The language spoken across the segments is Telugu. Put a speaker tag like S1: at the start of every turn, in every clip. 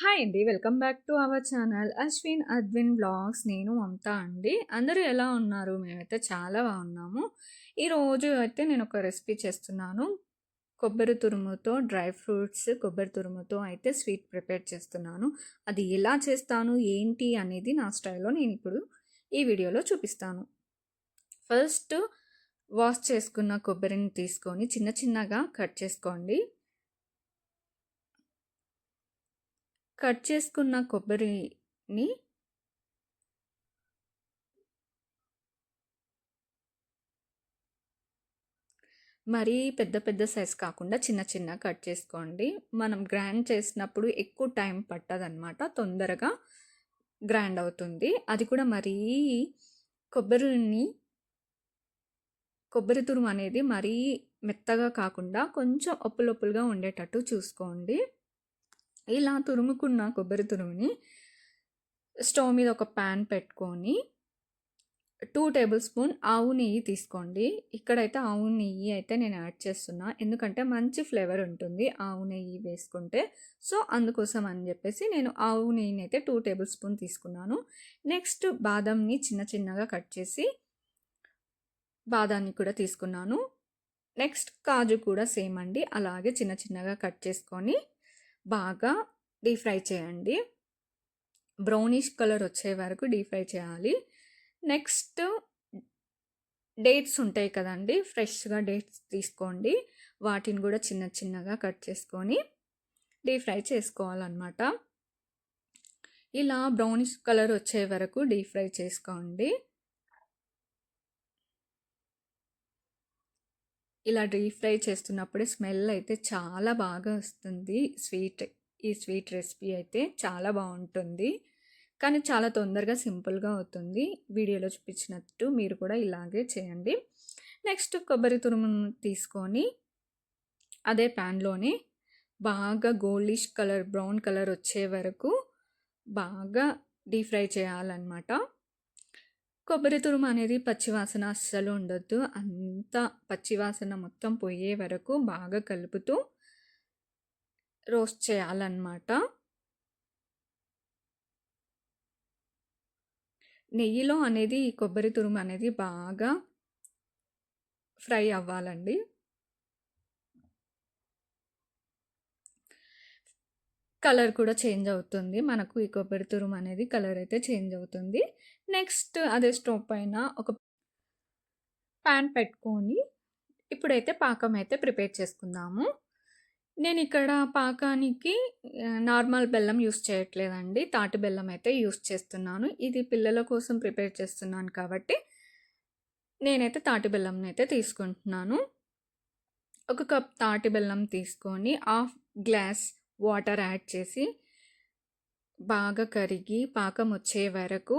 S1: హాయ్ అండి. Welcome back to our channel Ashwin Advin vlogs. నేను మమతా అండి. అందరూ ఎలా ఉన్నారు? మేమైతే చాలా బాగున్నాము. ఈరోజు అయితే నేను ఒక రెసిపీ చేస్తున్నాను. కొబ్బరి తురుముతో డ్రై ఫ్రూట్స్ కొబ్బరి తురుముతో అయితే స్వీట్ ప్రిపేర్ చేస్తున్నాను. అది ఎలా చేస్తాను ఏంటి అనేది నా స్టైల్లో నేను ఇప్పుడు ఈ వీడియోలో చూపిస్తాను. ఫస్ట్ వాష్ చేసుకున్న కొబ్బరిని తీసుకొని చిన్న చిన్నగా కట్ చేసుకోండి. కట్ చేసుకున్న కొబ్బరిని మరీ పెద్ద పెద్ద సైజ్ కాకుండా చిన్న చిన్న కట్ చేసుకోండి. మనం గ్రైండ్ చేసినప్పుడు ఎక్కువ టైం పట్టదనమాట, తొందరగా గ్రైండ్ అవుతుంది. అది కూడా మరీ కొబ్బరి తురుము అనేది మరీ మెత్తగా కాకుండా కొంచెం ఒప్పులొప్పులుగా ఉండేటట్టు చూసుకోండి. ఇలా తురుముకున్న కొబ్బరి తురుముని స్టవ్ మీద ఒక ప్యాన్ పెట్టుకొని 2 టేబుల్ స్పూన్ ఆవు నెయ్యి తీసుకోండి. ఇక్కడైతే ఆవు నెయ్యి అయితే నేను యాడ్ చేస్తున్నా, ఎందుకంటే మంచి ఫ్లేవర్ ఉంటుంది ఆవు నెయ్యి వేసుకుంటే. సో అందుకోసం అని చెప్పేసి నేను ఆవు నెయ్యిని అయితే 2 టేబుల్ స్పూన్ తీసుకున్నాను. నెక్స్ట్ బాదంని చిన్న చిన్నగా కట్ చేసి బాదాన్ని కూడా తీసుకున్నాను. నెక్స్ట్ కాజు కూడా సేమ్ అండి, అలాగే చిన్న చిన్నగా కట్ చేసుకొని బాగా డీప్ ఫ్రై చేయండి. బ్రౌనిష్ కలర్ వచ్చే వరకు డీప్ ఫ్రై చేయాలి. నెక్స్ట్ డేట్స్ ఉంటాయి కదండి, ఫ్రెష్గా డేట్స్ తీసుకోండి. వాటిని కూడా చిన్న చిన్నగా కట్ చేసుకొని డీప్ ఫ్రై చేసుకోవాలన్నమాట. ఇలా బ్రౌనిష్ కలర్ వచ్చే వరకు డీప్ ఫ్రై చేసుకోండి. ఇలా డీప్ ఫ్రై చేస్తున్నప్పుడే స్మెల్ అయితే చాలా బాగా వస్తుంది. ఈ స్వీట్ రెసిపీ అయితే చాలా బాగుంటుంది, కానీ చాలా తొందరగా సింపుల్గా అవుతుంది. వీడియోలో చూపించినట్టు మీరు కూడా ఇలాగే చేయండి. నెక్స్ట్ కొబ్బరి తురుమును తీసుకొని అదే ప్యాన్లోనే బాగా గోల్డిష్ కలర్, బ్రౌన్ కలర్ వచ్చే వరకు బాగా డీప్ ఫ్రై చేయాలన్నమాట. కొబ్బరి తురుము అనేది పచ్చివాసన అస్సలు ఉండొద్దు. అంత పచ్చివాసన మొత్తం పోయే వరకు బాగా కలుపుతూ రోస్ట్ చేయాలన్నమాట. నెయ్యిలో అనేది ఈ కొబ్బరి తురుము అనేది బాగా ఫ్రై అవ్వాలండి. కలర్ కూడా చేంజ్ అవుతుంది మనకు, ఈ కొబ్బరి తురుము అనేది కలర్ అయితే చేంజ్ అవుతుంది. నెక్స్ట్ అదే స్టవ్ పైన ఒక ప్యాన్ పెట్టుకొని ఇప్పుడైతే పాకం అయితే ప్రిపేర్ చేసుకుందాము. నేను ఇక్కడ పాకానికి నార్మల్ బెల్లం యూస్ చేయట్లేదండి, తాటి బెల్లం అయితే యూస్ చేస్తున్నాను. ఇది పిల్లల కోసం ప్రిపేర్ చేస్తున్నాను కాబట్టి నేనైతే తాటి బెల్లం అయితే తీసుకుంటున్నాను. 1 కప్ తాటి బెల్లం తీసుకొని 1/2 గ్లాస్ వాటర్ యాడ్ చేసి బాగా కరిగి పాకం వచ్చే వరకు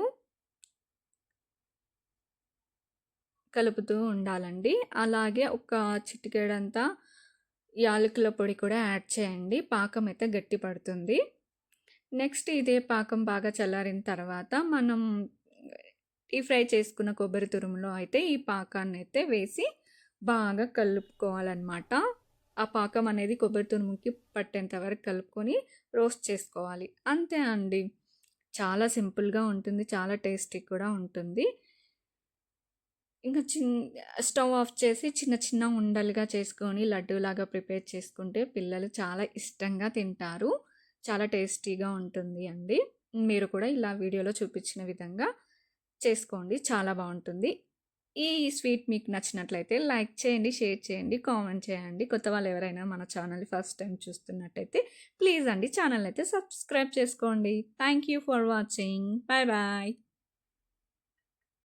S1: కలుపుతూ ఉండాలండి. అలాగే ఒక చిటికెడంతా యాలకుల పొడి కూడా యాడ్ చేయండి, పాకం అయితే గట్టి పడుతుంది. నెక్స్ట్ ఇదే పాకం బాగా చల్లారిన తర్వాత మనం ఈ ఫ్రై చేసుకున్న కొబ్బరి తురుములో అయితే ఈ పాకాన్ని అయితే వేసి బాగా కలుపుకోవాలన్నమాట. ఆ పాకం అనేది కొబ్బరి తురుముకి పట్టేంత వరకు కలుపుకొని రోస్ట్ చేసుకోవాలి. అంతే అండి, చాలా సింపుల్గా ఉంటుంది, చాలా టేస్టీ కూడా ఉంటుంది. ఇంకా స్టవ్ ఆఫ్ చేసి చిన్న చిన్న ఉండలుగా చేసుకొని లడ్డూలాగా ప్రిపేర్ చేసుకుంటే పిల్లలు చాలా ఇష్టంగా తింటారు. చాలా టేస్టీగా ఉంటుంది అండి. మీరు కూడా ఇలా వీడియోలో చూపించిన విధంగా చేసుకోండి, చాలా బాగుంటుంది. ఈ స్వీట్ మీకు నచ్చినట్లయితే లైక్ చేయండి, షేర్ చేయండి, కామెంట్ చేయండి. కొత్త వాళ్ళు ఎవరైనా మన ఛానల్ ఫస్ట్ టైం చూస్తున్నట్టయితే ప్లీజ్ అండి ఛానల్ అయితే సబ్స్క్రైబ్ చేసుకోండి. Thank you for watching. Bye bye.